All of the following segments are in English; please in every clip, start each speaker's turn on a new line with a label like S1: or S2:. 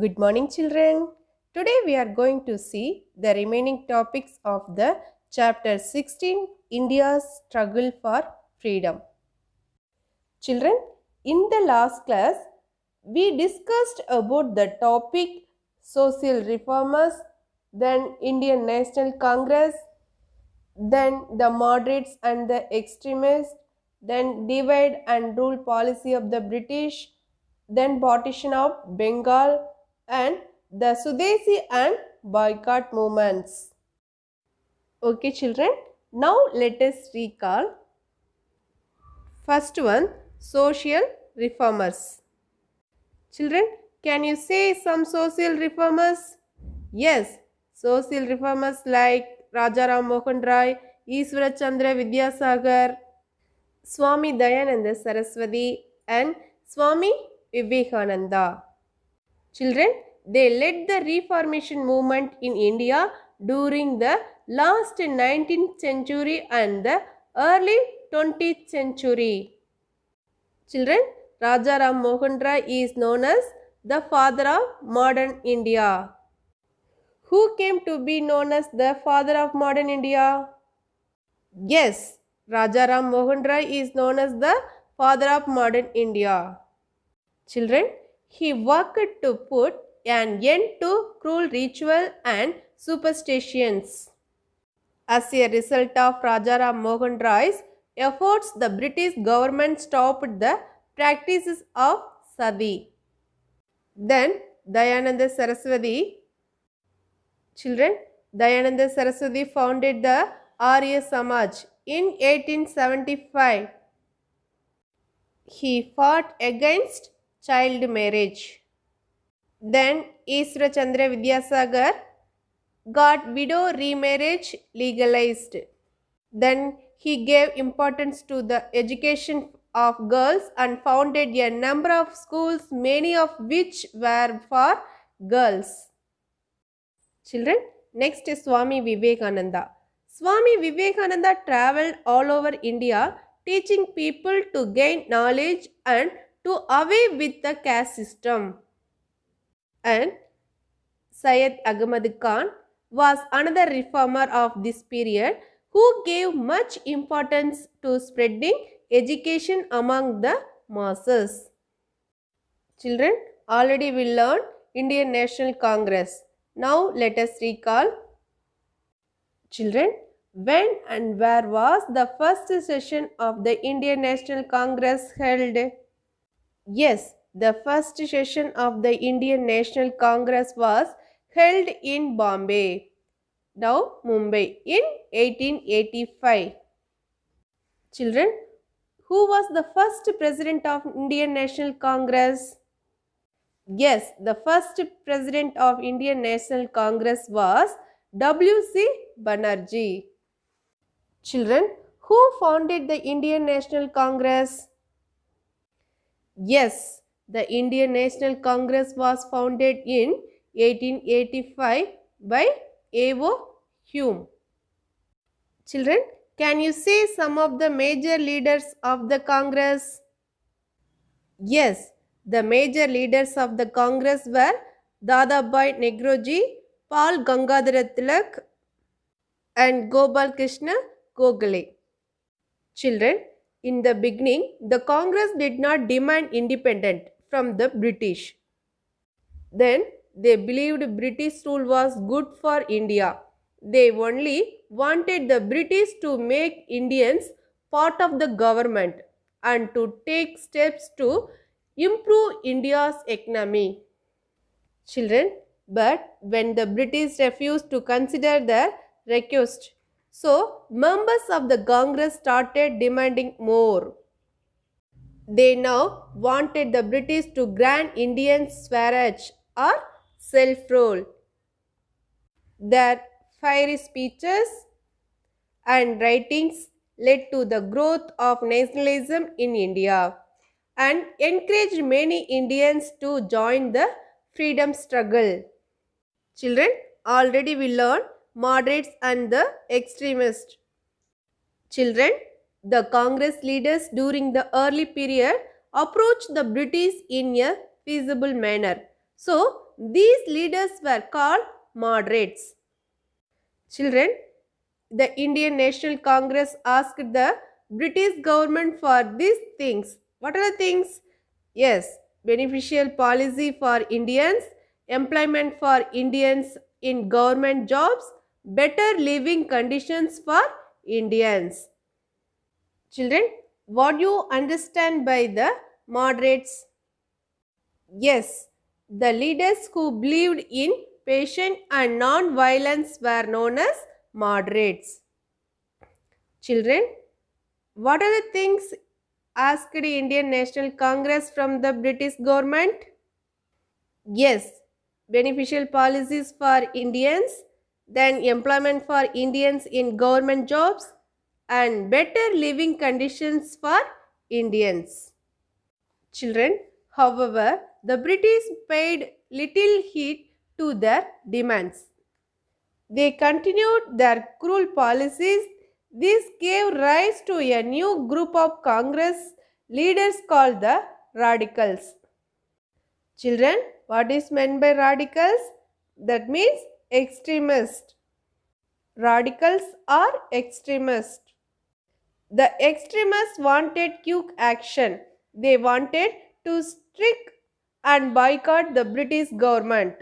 S1: Good morning, children. Today we are going to see the remaining topics of the chapter 16, India's struggle for freedom. Children, in the last class, we discussed about the topic social reformers, then Indian National Congress, then the moderates and the extremists, then divide and rule policy of the British, then partition of Bengal, and the Sudesi and boycott movements. Okay, children, now let us recall. First one, social reformers. Children, can you say some social reformers? Yes, social reformers like Rajaram Mohan Rai, Ishwara Chandra Vidyasagar, Swami Dayananda Saraswati, and Swami Vivekananda. Children, they led the Reformation movement in India during the last 19th century and the early 20th century. Children, Rajaram Mohan Rai is known as the father of modern India. Who came to be known as the father of modern India? Yes, Rajaram Mohan Rai is known as the father of modern India. Children, he worked to put an end to cruel ritual and superstitions. As a result of Rajaram Mohan Rai's efforts, the British government stopped the practices of sati. Then Dayananda Saraswati, children, Dayananda Saraswati founded the Arya Samaj in 1875. He fought against child marriage. Then Ishwara Chandra Vidyasagar got widow remarriage legalized. Then he gave importance to the education of girls and founded a number of schools, many of which were for girls. Children, next is Swami Vivekananda. Swami Vivekananda traveled all over India teaching people to gain knowledge and to away with the caste system. And Syed Ahmad Khan was another reformer of this period who gave much importance to spreading education among the masses. Children, already we learned Indian National Congress. Now let us recall. Children, when and where was the first session of the Indian National Congress held? Yes, the first session of the Indian National Congress was held in Bombay, now Mumbai, in 1885. Children, who was the first president of Indian National Congress? Yes, the first president of Indian National Congress was W.C. Banerjee. Children, who founded the Indian National Congress? Yes, the Indian National Congress was founded in 1885 by A.O. Hume. Children, can you say some of the major leaders of the Congress? Yes, the major leaders of the Congress were Dadabhai Naoroji, Paul Gangadhar Tilak, and Gopal Krishna Gokhale. Children, in the beginning, the Congress did not demand independence from the British. Then they believed British rule was good for India. They only wanted the British to make Indians part of the government and to take steps to improve India's economy. Children, but when the British refused to consider their request, so members of the Congress started demanding more. They now wanted the British to grant Indians Swaraj or self-rule. Their fiery speeches and writings led to the growth of nationalism in India and encouraged many Indians to join the freedom struggle. Children, already we learned moderates and the extremists. Children, the Congress leaders during the early period approached the British in a feasible manner. So, these leaders were called moderates. Children, the Indian National Congress asked the British government for these things. What are the things? Yes, beneficial policy for Indians, employment for Indians in government jobs, better living conditions for Indians. Children, what do you understand by the moderates? Yes, the leaders who believed in patience and non-violence were known as moderates. Children, what are the things asked Indian National Congress from the British government? Yes, beneficial policies for Indians, then employment for Indians in government jobs, and better living conditions for Indians. Children, however, the British paid little heed to their demands. They continued their cruel policies. This gave rise to a new group of Congress leaders called the Radicals. Children, what is meant by radicals? That means extremist. Radicals are extremists. The extremists wanted quick action. They wanted to strike and boycott the British government.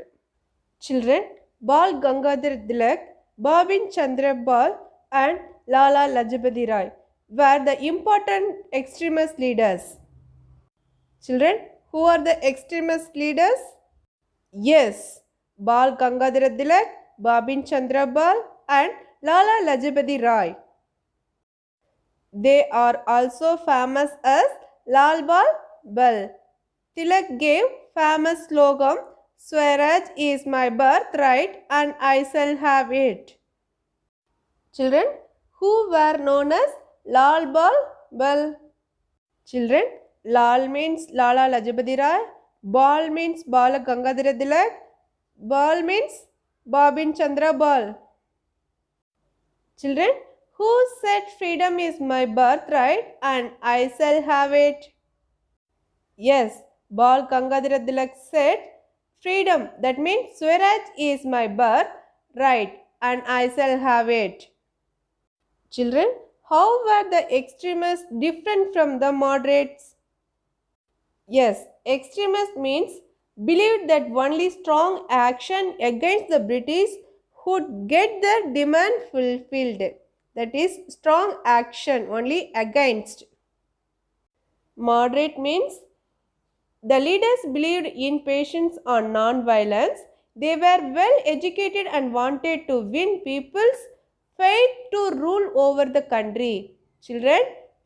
S1: Children, Bal Gangadhar Tilak, Babin Chandra Bal and Lala Lajpati Rai were the important extremist leaders. Children, who are the extremist leaders? Yes, Bal Gangadhar Tilak, Babin Chandra Bal and Lala Lajpati Rai. They are also famous as Lal Bal Bal. Tilak gave famous slogan, Swaraj is my birthright and I shall have it. Children, who were known as Lal Bal Bal? Children, Lal means Lala Lajpati Rai, Bal means Bala Gangadhar Tilak, Bal means Babin Chandra Bal. Children, who said freedom is my birthright and I shall have it? Yes, Bal Gangadhar Tilak said, freedom, that means Swaraj is my birthright and I shall have it. Children, how were the extremists different from the moderates? Yes, extremist means believed that only strong action against the British would get their demand fulfilled. That is strong action only against. Moderate means the leaders believed in patience and non-violence. They were well educated and wanted to win people's faith to rule over the country. Children,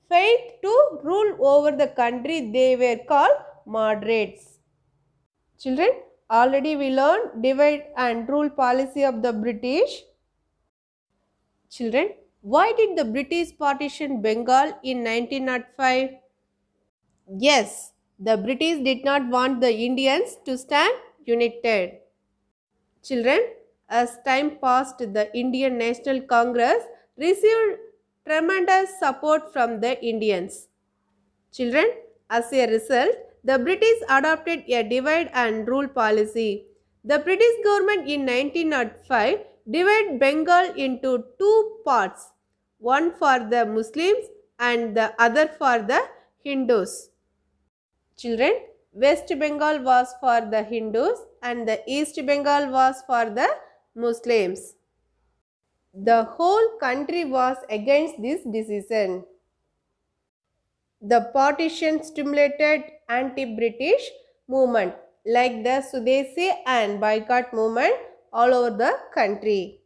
S1: faith to rule over the country, they were called moderates. Children, already we learned divide and rule policy of the British. Children, why did the British partition Bengal in 1905? Yes, the British did not want the Indians to stand united. Children, as time passed, the Indian National Congress received tremendous support from the Indians. Children, as a result, the British adopted a divide and rule policy. The British government in 1905 divided Bengal into two parts, one for the Muslims and the other for the Hindus. Children, West Bengal was for the Hindus and the East Bengal was for the Muslims. The whole country was against this decision. The partition stimulated anti-British movement like the Sudesi and boycott movement all over the country.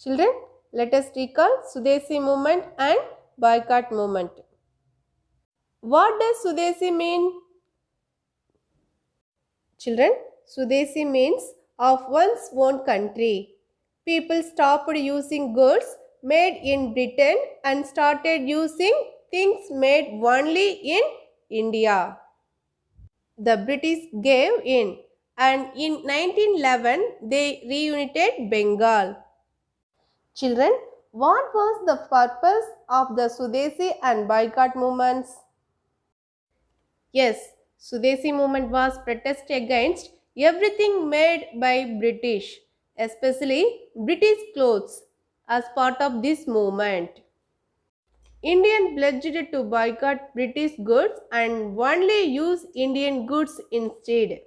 S1: Children, let us recall Sudesi movement and boycott movement. What does Sudesi mean? Children, Sudesi means of one's own country. People stopped using goods made in Britain and started using things made only in India. The British gave in and in 1911 they reunited Bengal. Children, what was the purpose of the Sudesi and boycott movements? Yes, Sudesi movement was protest against everything made by British, especially British clothes, as part of this movement. Indian pledged to boycott British goods and only use Indian goods instead.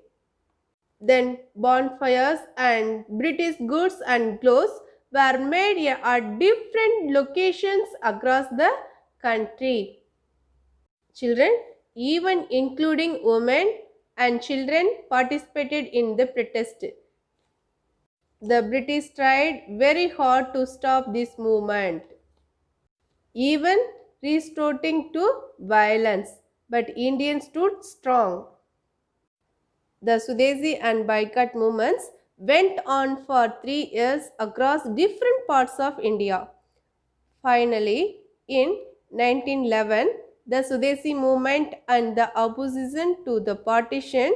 S1: Then bonfires and British goods and clothes were made at different locations across the country. Children, even including women and children, participated in the protest. The British tried very hard to stop this movement, even resorting to violence, but Indians stood strong. The Sudesi and boycott movements went on for 3 years across different parts of India. Finally, in 1911, the Sudesi movement and the opposition to the partition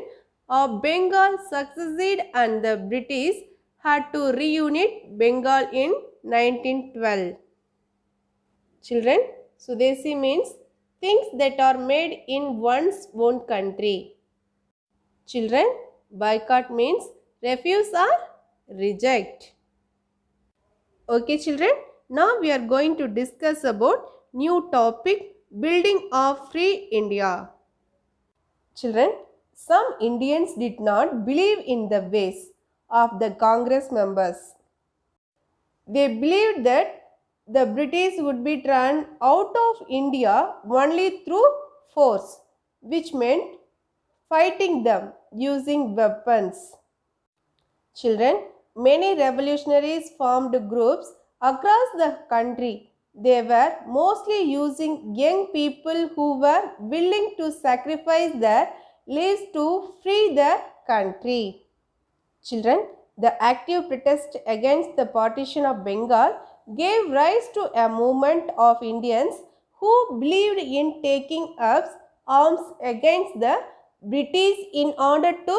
S1: of Bengal succeeded and the British had to reunite Bengal in 1912. Children, Sudesi means things that are made in one's own country. Children, boycott means refuse or reject. Okay children, now we are going to discuss about new topic, building of free India. Children, some Indians did not believe in the ways of the Congress members. They believed that the British would be turned out of India only through force, which meant fighting them using weapons. Children, many revolutionaries formed groups across the country. They were mostly using young people who were willing to sacrifice their lives to free the country. Children, the active protest against the partition of Bengal gave rise to a movement of Indians who believed in taking up arms against the British in order to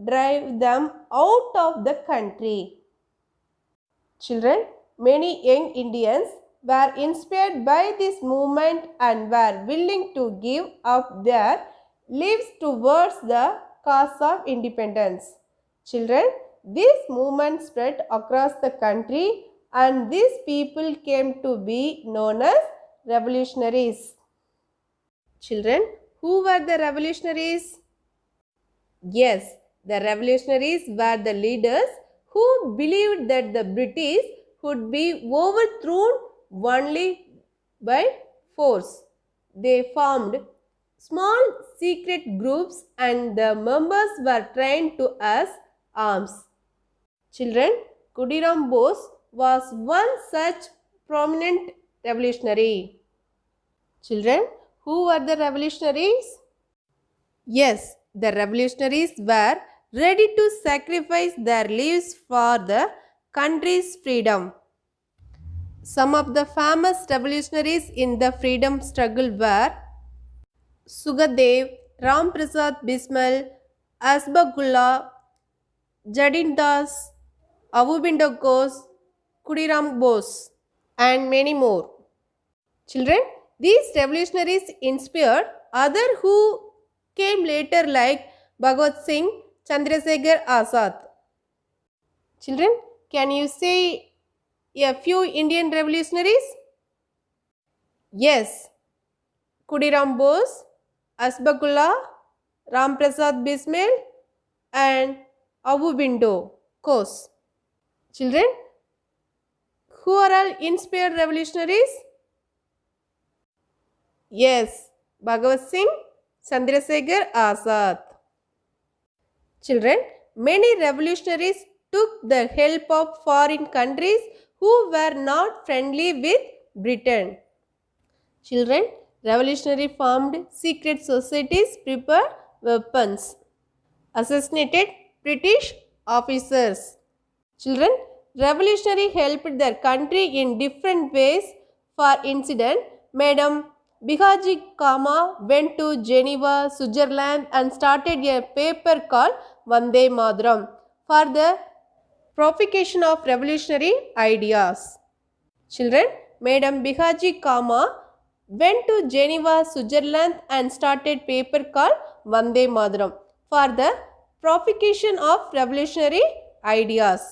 S1: drive them out of the country. Children, many young Indians were inspired by this movement and were willing to give up their lives towards the cause of independence. Children, this movement spread across the country and these people came to be known as revolutionaries. Children, who were the revolutionaries? Yes, the revolutionaries were the leaders who believed that the British could be overthrown only by force. They formed small secret groups and the members were trained to use arms. Children, Khudiram Bose was one such prominent revolutionary. Children, who were the revolutionaries? Yes, the revolutionaries were ready to sacrifice their lives for the country's freedom. Some of the famous revolutionaries in the freedom struggle were Sugadev, Ram Prasad Bismil, Asbagullah, Jadin Das, Aurobindo Ghosh, Khudiram Bose, and many more. Children, these revolutionaries inspired others who came later like Bhagwat Singh, Chandrasekhar Azad. Children, can you say a few Indian revolutionaries? Yes, Khudiram Bose, Asbagullah, Ram Prasad Bismil and Aurobindo Ghosh. Children, who are all inspired revolutionaries? Yes, Bhagwat Singh, Chandrasekhar Azad. Children, many revolutionaries took the help of foreign countries who were not friendly with Britain. Children, revolutionaries formed secret societies, prepared weapons, assassinated British officers. Children, revolutionaries helped their country in different ways. For instance, Madam Bhikaji Kama went to Geneva, Switzerland and started a paper called Vande Mataram for the propagation of revolutionary ideas. Children, Madam Bhikaji Kama went to Geneva, Switzerland and started paper called Vande Mataram for the propagation of revolutionary ideas.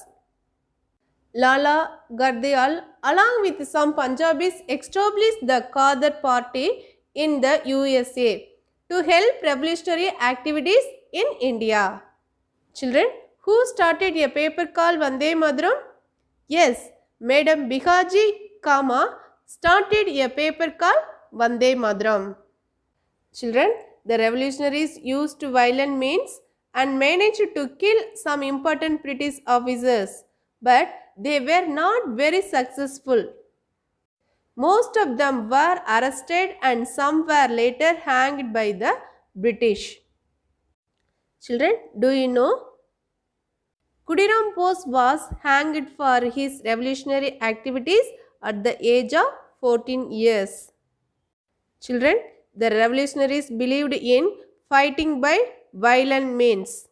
S1: Lala Gardayal, along with some Punjabis, established the Qadar Party in the USA to help revolutionary activities in India. Children, who started a paper called Vande Mataram? Yes, Madam Bikaji Kama started a paper called Vande Mataram. Children, the revolutionaries used violent means and managed to kill some important British officers, but they were not very successful. Most of them were arrested and some were later hanged by the British. Children, do you know? Khudiram Bose was hanged for his revolutionary activities at the age of 14 years. Children, the revolutionaries believed in fighting by violent means.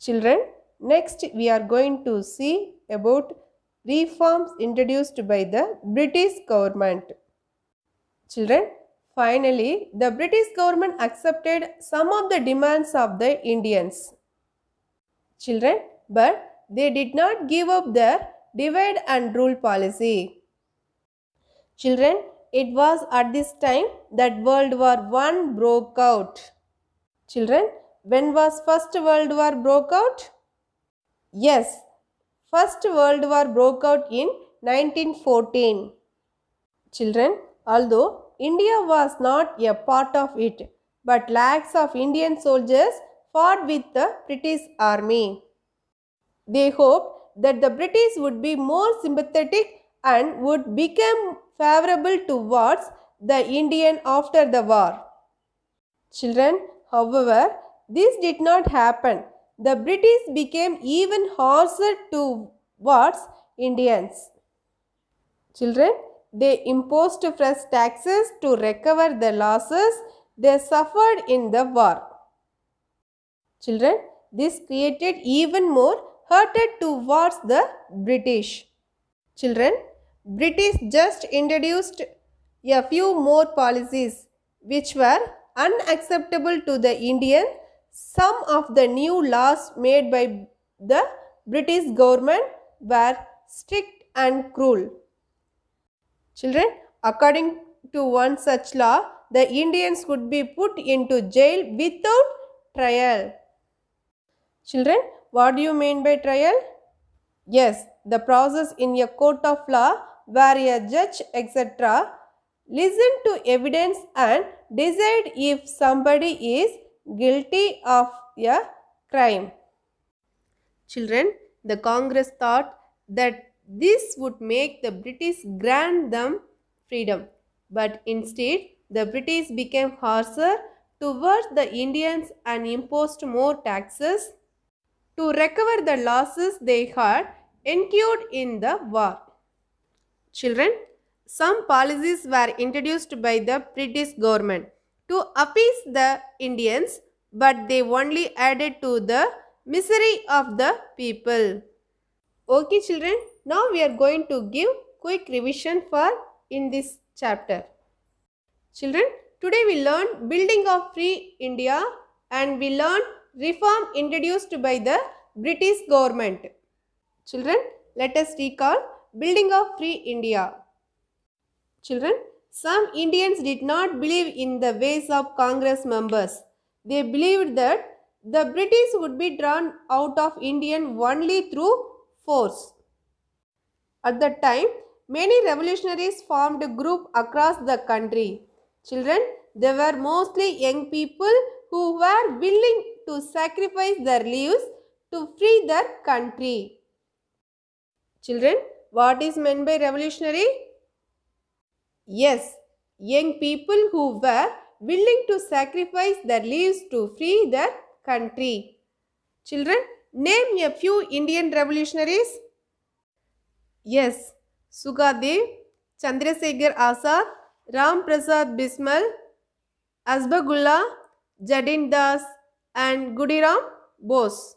S1: Children, next we are going to see about reforms introduced by the British government. Children, finally, the British government accepted some of the demands of the Indians. Children, but they did not give up their divide and rule policy. Children, it was at this time that World War I broke out. Children, when was First World War broke out? Yes, First World War broke out in 1914. Children, although India was not a part of it, but lakhs of Indian soldiers fought with the British army. They hoped that the British would be more sympathetic and would become favorable towards the Indian after the war. Children, however, this did not happen. The British became even harsher towards Indians. Children, they imposed fresh taxes to recover the losses they suffered in the war. Children, this created even more hatred towards the British. Children, British just introduced a few more policies which were unacceptable to the Indian. Some of the new laws made by the British government were strict and cruel. Children, according to one such law, the Indians could be put into jail without trial. Children, what do you mean by trial? Yes, the process in a court of law where a judge, etc., listen to evidence and decide if somebody is guilty of a crime. Children, the Congress thought that this would make the British grant them freedom, but instead the British became harsher towards the Indians and imposed more taxes to recover the losses they had incurred in the war. Children, some policies were introduced by the British government to appease the Indians, but they only added to the misery of the people. Okay children, now we are going to give quick revision for in this chapter. Children, today we learned building of free India and we learned reform introduced by the British government. Children, let us recall building of free India. Children, some Indians did not believe in the ways of Congress members. They believed that the British would be drawn out of India only through force. At that time, many revolutionaries formed a group across the country. Children, they were mostly young people who were willing to sacrifice their lives to free their country. Children, what is meant by revolutionary? Yes, young people who were willing to sacrifice their lives to free their country. Children, name a few Indian revolutionaries. Yes, Sugadev, Chandrasekhar Azad, Ram Prasad Bismal, Asbagullah, Jadin Das and Khudiram Bose.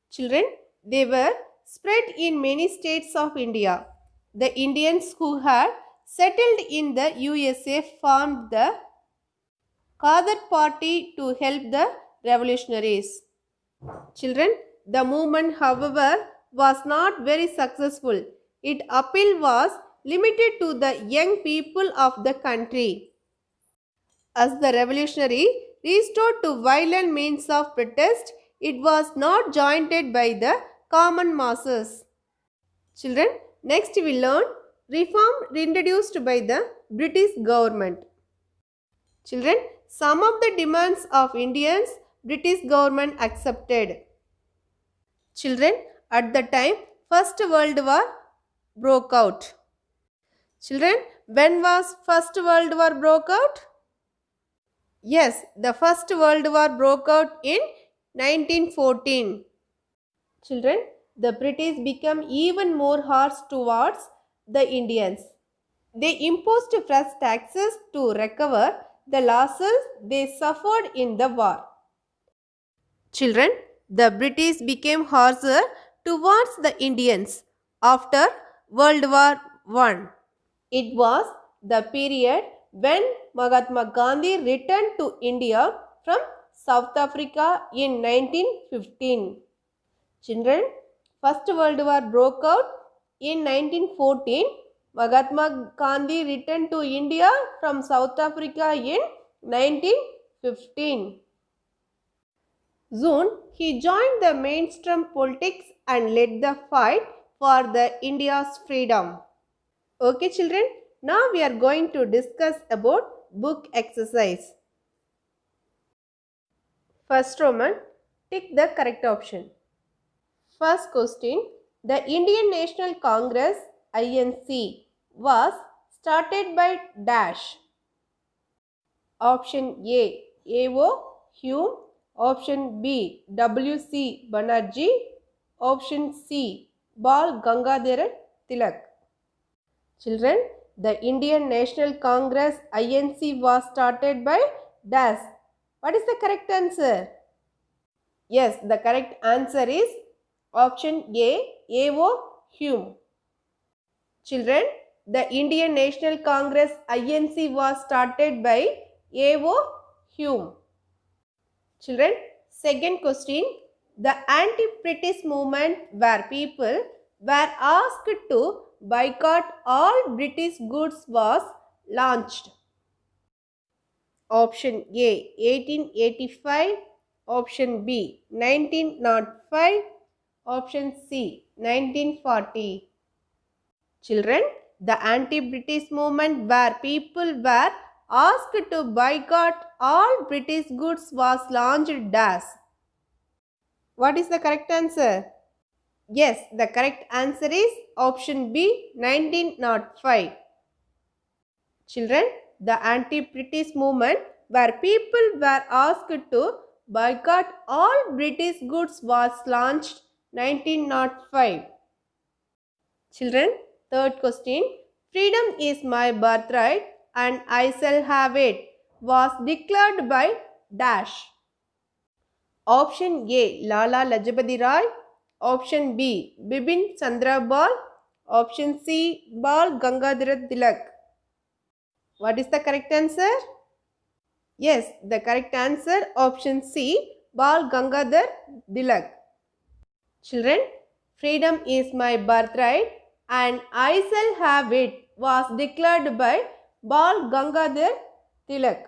S1: Children, they were spread in many states of India. The Indians who had settled in the USA formed the Qadar Party to help the revolutionaries. Children, the movement, however, was not very successful. Its appeal was limited to the young people of the country. As the revolutionary restored to violent means of protest, it was not joined by the common masses. Children, next we learn reform introduced by the British government. Children, some of the demands of Indians British government accepted. Children, at the time First World War broke out. Children, when was First World War broke out? Yes, the First World War broke out in 1914. Children, the British became even more harsh towards the Indians. They imposed fresh taxes to recover the losses they suffered in the war. Children, the British became harsher towards the Indians after World War I. It was the period when Mahatma Gandhi returned to India from South Africa in 1915. Children, First World War broke out in 1914. Mahatma Gandhi returned to India from South Africa in 1915. Soon, he joined the mainstream politics and led the fight for the India's freedom. Okay children, now we are going to discuss about book exercise. First Roman, tick the correct option. First question, the Indian National Congress INC was started by dash. Option A, A.O. Hume. Option B, W.C. Banerjee. Option C, Bal Gangadhar Tilak. Children, the Indian National Congress INC was started by dash. What is the correct answer? Yes, the correct answer is option A, A.O. Hume. Children, the Indian National Congress INC was started by A.O. Hume. Children, second question. The anti-British movement where people were asked to boycott all British goods was launched. Option A, 1885. Option B, 1905. Option C, 1940. Children, the anti-British movement where people were asked to boycott all British goods was launched dash. What is the correct answer? Yes, the correct answer is option B, 1905. Children, the anti-British movement where people were asked to boycott all British goods was launched 1905. Children, third question. Freedom is my birthright and I shall have it was declared by dash. Option A, Lala Lajpati Rai. Option B, Bipin Chandra Pal. Option C, Bal Gangadhar Tilak. What is the correct answer? Yes, the correct answer option C, Bal Gangadhar Tilak. Children, freedom is my birthright and I shall have it was declared by Bal Gangadhar Tilak.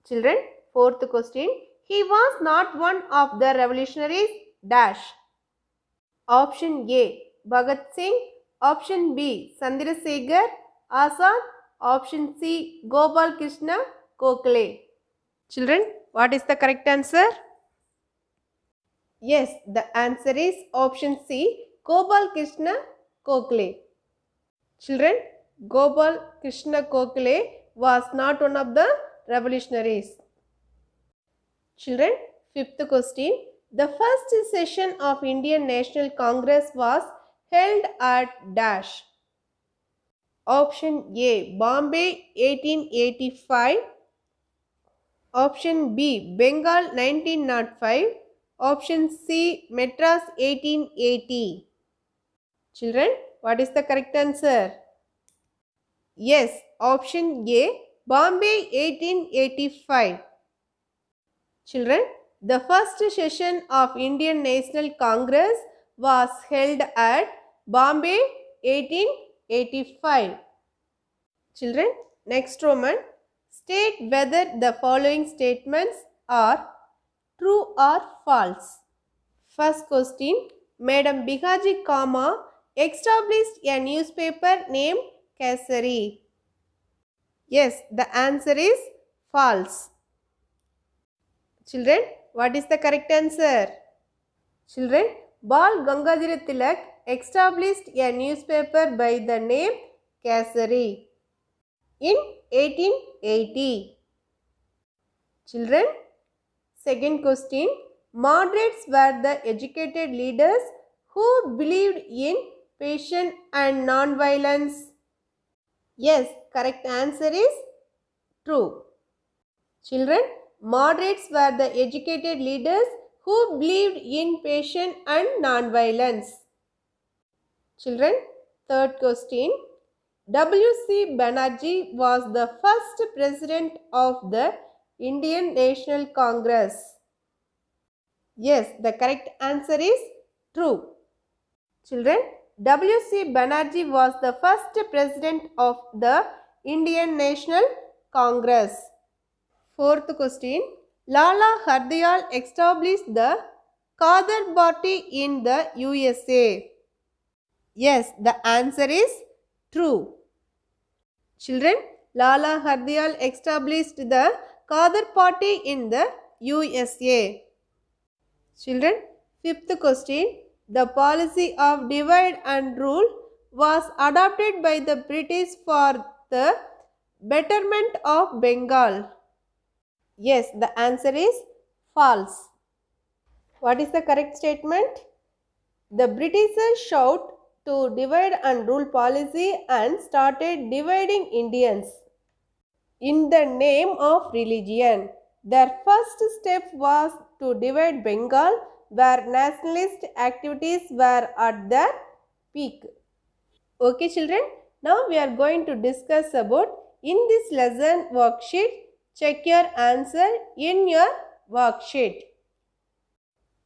S1: Children, fourth question. He was not one of the revolutionaries dash. Option A, Bhagat Singh. Option B, Chandrasekhar Azad. Option C, Gopal Krishna Gokhale. Children, what is the correct answer? Yes, the answer is option C, Gopal Krishna Gokhale. Children, Gopal Krishna Gokhale was not one of the revolutionaries. Children, fifth question. The first session of Indian National Congress was held at dash. Option A, Bombay 1885. Option B, Bengal 1905. Option C, Madras 1880. Children, what is the correct answer? Yes, option A, Bombay 1885. Children, The first session of Indian National Congress was held at Bombay 1885. Children, next Roman, state whether the following statements are true or false. First question, Madam Bikaji Kama established a newspaper named Kesari. Yes, the answer is false. Children, what is the correct answer? Children, Bal Gangadhar Tilak established a newspaper by the name Kesari in 1880. Children, second question, moderates were the educated leaders who believed in patience and non-violence. Yes, correct answer is true. Children, moderates were the educated leaders who believed in patience and non-violence. Children, third question, W.C. Banerjee was the first president of the Indian National Congress. Yes, the correct answer is true. Children, W.C. Banerjee was the first president of the Indian National Congress. Fourth question, Lala Hardayal established the Khadar Party in the USA. Yes, the answer is true. Children, Lala Hardayal established the Khadar Party in the USA. Children, fifth question, the policy of divide and rule was adopted by the British for the betterment of Bengal. Yes, the answer is false. What is the correct statement? The Britishers shout to divide and rule policy and started dividing Indians in the name of religion. Their first step was to divide Bengal, where nationalist activities were at their peak. Okay children, now we are going to discuss about in this lesson worksheet. Check your answer in your worksheet.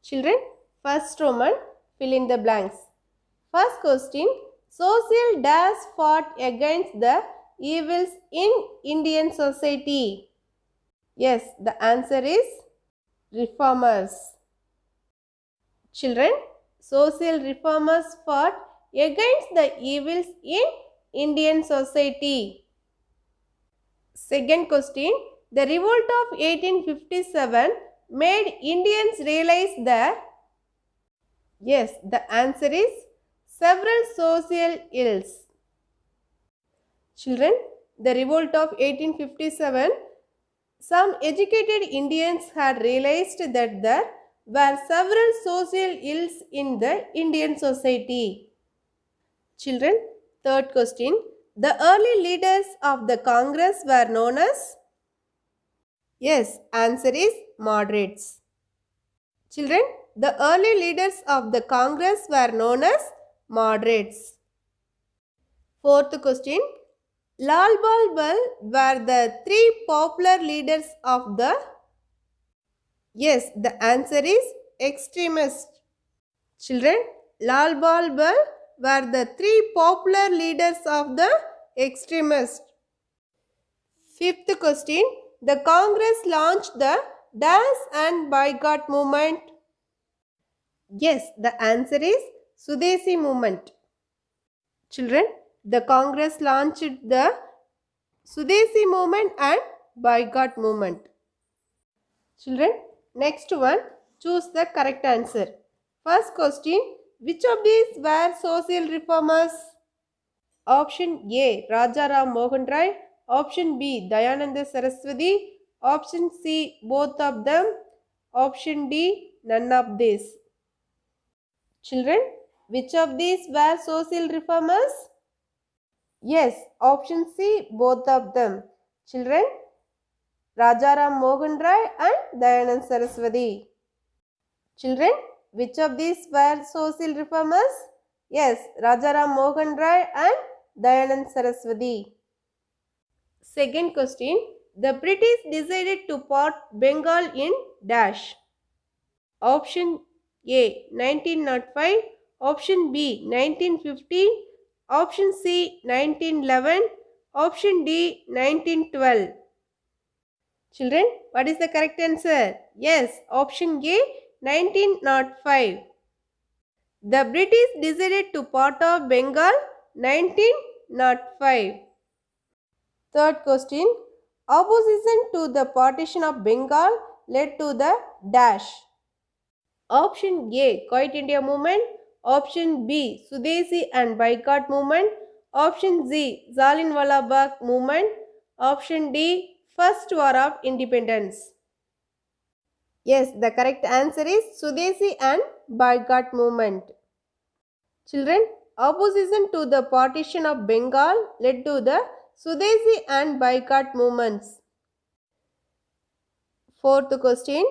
S1: Children, first Roman, fill in the blanks. First question, social dash fought against the evils in Indian society. Yes, the answer is reformers. Children, social reformers fought against the evils in Indian society. Second question, the revolt of 1857 made Indians realize that. Yes, the answer is several social ills. Children, the revolt of 1857, some educated Indians had realized that there were several social ills in the Indian society. Children, third question, the early leaders of the Congress were known as. Yes, answer is moderates. Children, the early leaders of the Congress were known as moderates. Fourth question, Lal Bal were the three popular leaders of the. Yes, the answer is extremist. Children, Lal Bal were the three popular leaders of the extremists. Fifth question, the Congress launched the dash and boycott movement. Yes, the answer is Sudesi movement. Children, the Congress launched the Sudesi movement and boycott movement. Children, next one, choose the correct answer. First question, which of these were social reformers? Option A, Rajaram Mohan Rai. Option B, Dayananda Saraswati. Option C, both of them. Option D, none of these. Children, which of these were social reformers? Yes, option C, both of them. Children, Rajaram Mohan Rai and Dayananda Saraswati. Children, which of these were social reformers? Yes, Rajaram Mohan Rai and Dayananda Saraswati. Second question, the British decided to part Bengal in dash. Option A 1905, option B 1915, option C 1911, option D 1912. Children, what is the correct answer? Yes, option A 1905. The British decided to part of Bengal 1905. Third question. Opposition to the partition of Bengal led to the dash. Option A. Quit India movement. Option B. Sudesi and Boycott movement. Option C. Jallianwala Bagh movement. Option D. First War of Independence. Yes, the correct answer is Sudesi and Boycott movement. Children, opposition to the partition of Bengal led to the Sudesi and Boycott movements. Fourth question.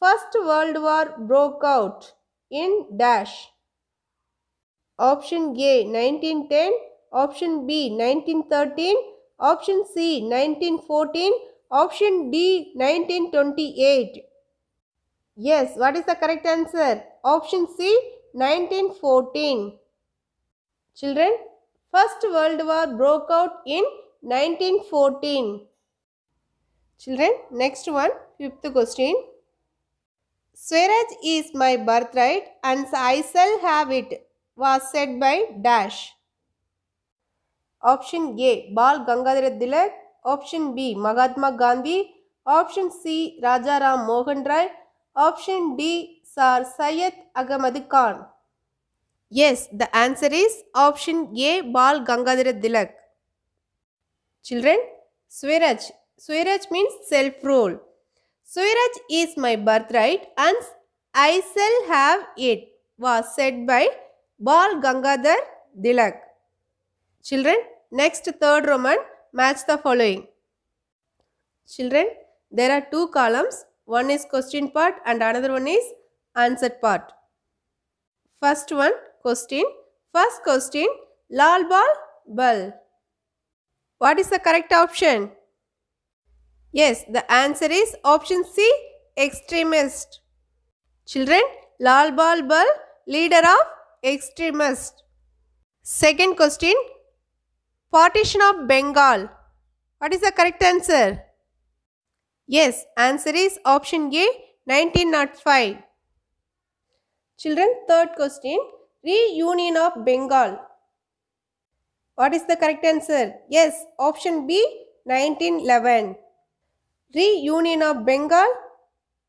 S1: First World War broke out in dash. Option A 1910, option B 1913, option C 1914, option D 1928. Yes, what is the correct answer? Option C 1914. Children, First World War broke out in 1914. Children, next one, fifth question. Swaraj is my birthright and I shall have it was said by dash. Option A. Bal Gangadhar Tilak. Option B. Mahatma Gandhi. Option C. Rajaram Mohan Rai. Option D. Sir Syed Ahmad Khan. Yes, the answer is option A. Bal Gangadhar Tilak. Children, Swaraj. Swaraj means self-rule. Swaraj is my birthright and I shall have it was said by Bal Gangadhar Tilak. Children, next third Roman, match the following. Children, there are two columns. One is question part and another one is answer part. First one, question. First question, Lal Bal Bal. What is the correct option? Yes, the answer is option C, extremist. Children, Lal Bal Bal, leader of extremist. Second question, partition of Bengal. What is the correct answer? Yes, answer is option A, 1905. Children, third question, reunion of Bengal. What is the correct answer? Yes, option B, 1911. Reunion of Bengal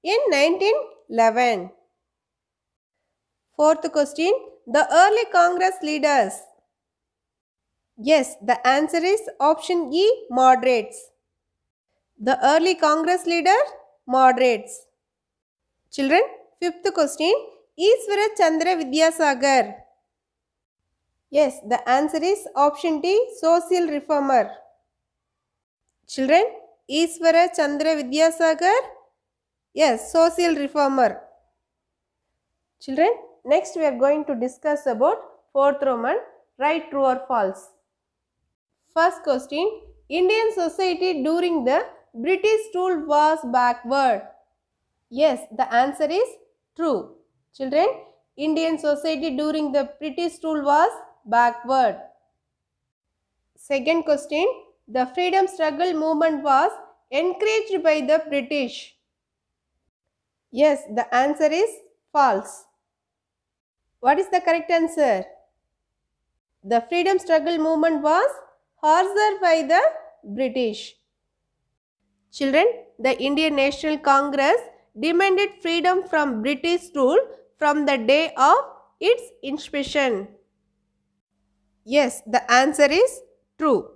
S1: in 1911. Fourth question, the early Congress leaders. Yes, the answer is option E, moderates. The early Congress leader, moderates. Children, fifth question, Ishwara Chandra Vidyasagar. Yes, the answer is option D, social reformer. Children, Ishwara Chandra Vidyasagar, yes, social reformer. Children, next we are going to discuss about fourth Roman, right, true or false. First question, Indian society during the British rule was backward. Yes, the answer is true. Children, Indian society during the British rule was backward. Second question, the freedom struggle movement was encouraged by the British. Yes, the answer is false. What is the correct answer? The freedom struggle movement was harsher by the British. Children, the Indian National Congress demanded freedom from British rule from the day of its inception. Yes, the answer is true.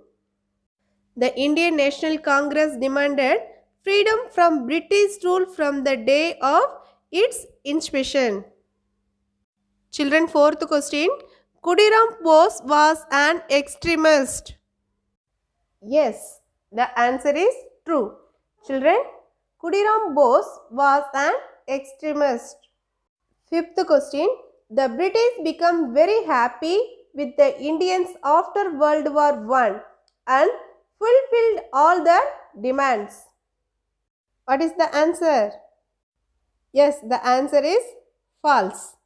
S1: The Indian National Congress demanded freedom from British rule from the day of its inception. Children, fourth question. Khudiram Bose was an extremist. Yes, the answer is true. Children, Khudiram Bose was an extremist. Fifth question. The British became very happy with the Indians after World War I and fulfilled all their demands. What is the answer? Yes, the answer is false.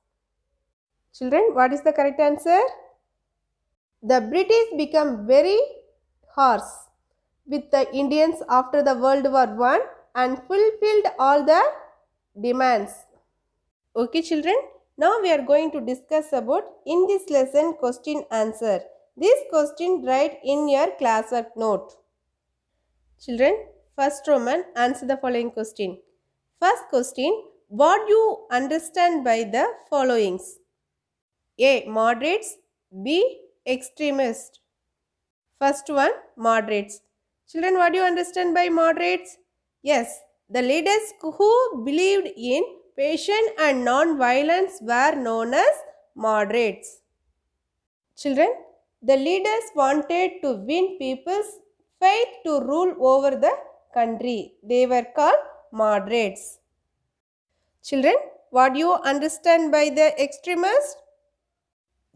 S1: Children, what is the correct answer? The British become very harsh with the Indians after the World War I and fulfilled all the demands. Okay children, now we are going to discuss about in this lesson question answer. This question write in your classwork note. Children, first Roman, answer the following question. First question, what do you understand by the followings? A. Moderates. B. Extremist. First one, moderates. Children, what do you understand by moderates? Yes, the leaders who believed in patience and non-violence were known as moderates. Children, the leaders wanted to win people's faith to rule over the country. They were called moderates. Children, what do you understand by the extremists?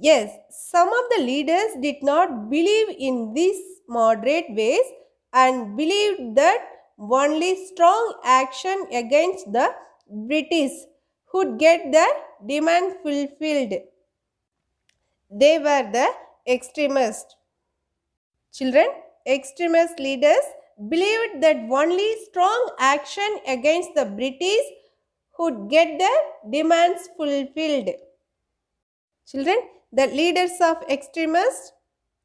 S1: Yes, some of the leaders did not believe in these moderate ways and believed that only strong action against the British would get their demand fulfilled. They were the extremists. Children, extremist leaders believed that only strong action against the British would get their demands fulfilled. Children, the leaders of extremists,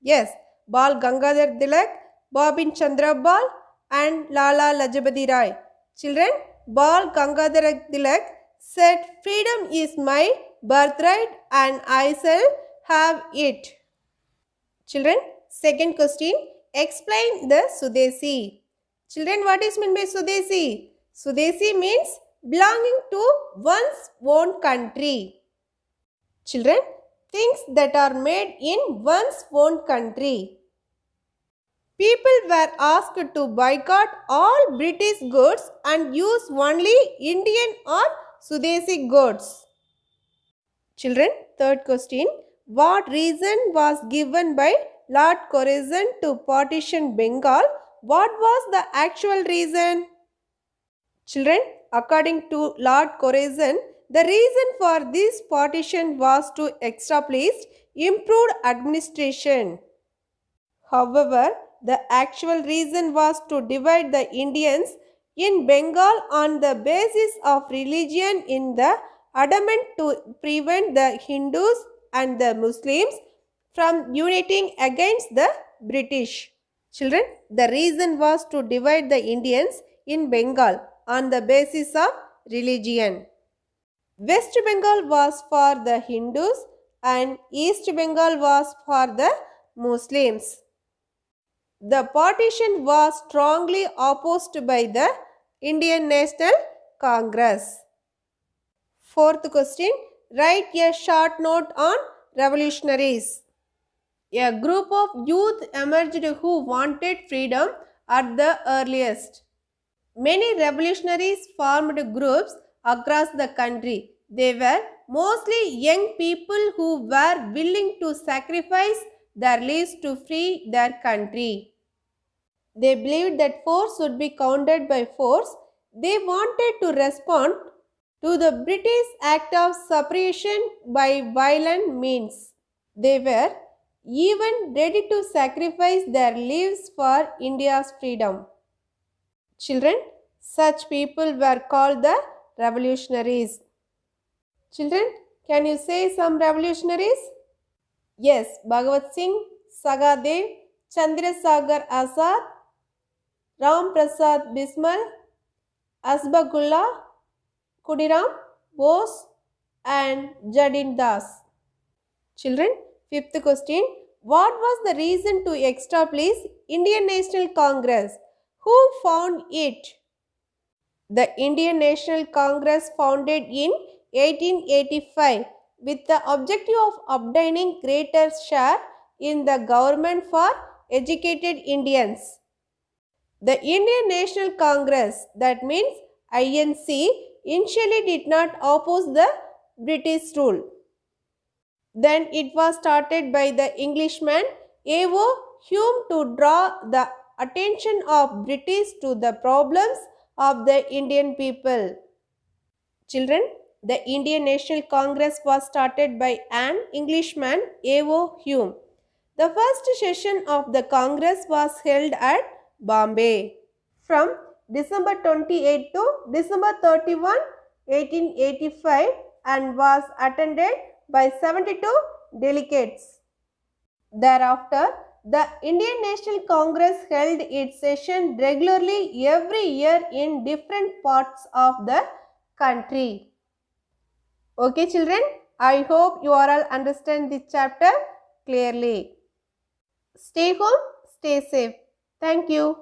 S1: yes, Bal Gangadhar Tilak, Babin Chandra Bal and Lala Lajpati Rai. Children, Bal Gangadhar Tilak said, freedom is my birthright and I shall have it. Children, second question, explain the Sudesi. Children, what is meant by Sudesi? Sudesi means belonging to one's own country. Children, things that are made in one's own country. People were asked to boycott all British goods and use only Indian or Sudesi goods. Children, third question. What reason was given by Lord Curzon to partition Bengal? What was the actual reason? Children, according to Lord Curzon, the reason for this partition was to establish improved administration. However, the actual reason was to divide the Indians in Bengal on the basis of religion in the adamant to prevent the Hindus and the Muslims from uniting against the British. Children, the reason was to divide the Indians in Bengal on the basis of religion. West Bengal was for the Hindus and East Bengal was for the Muslims. The partition was strongly opposed by the Indian National Congress. Fourth question, write a short note on revolutionaries. A group of youth emerged who wanted freedom at the earliest. Many revolutionaries formed groups across the country. They were mostly young people who were willing to sacrifice their lives to free their country. They believed that force would be countered by force. They wanted to respond to the British act of suppression by violent means. They were even ready to sacrifice their lives for India's freedom. Children, such people were called the revolutionaries. Children, can you say some revolutionaries? Yes, Bhagavat Singh, Sagadev, Chandrasekhar Azad, Ram Prasad Bismal, Asbagullah, Khudiram Bose and Jadin Das. Children, fifth question. What was the reason to establish Indian National Congress? Who found it? The Indian National Congress founded in 1885 with the objective of obtaining greater share in the government for educated Indians. The Indian National Congress, that means INC, initially did not oppose the British rule. Then it was started by the Englishman A.O. Hume to draw the attention of British to the problems of the Indian people. Children, the Indian National Congress was started by an Englishman, A.O. Hume. The first session of the Congress was held at Bombay from December 28 to December 31, 1885 and was attended by 72 delegates. Thereafter, the Indian National Congress held its session regularly every year in different parts of the country. Okay children, I hope you all understand this chapter clearly. Stay home, stay safe. Thank you.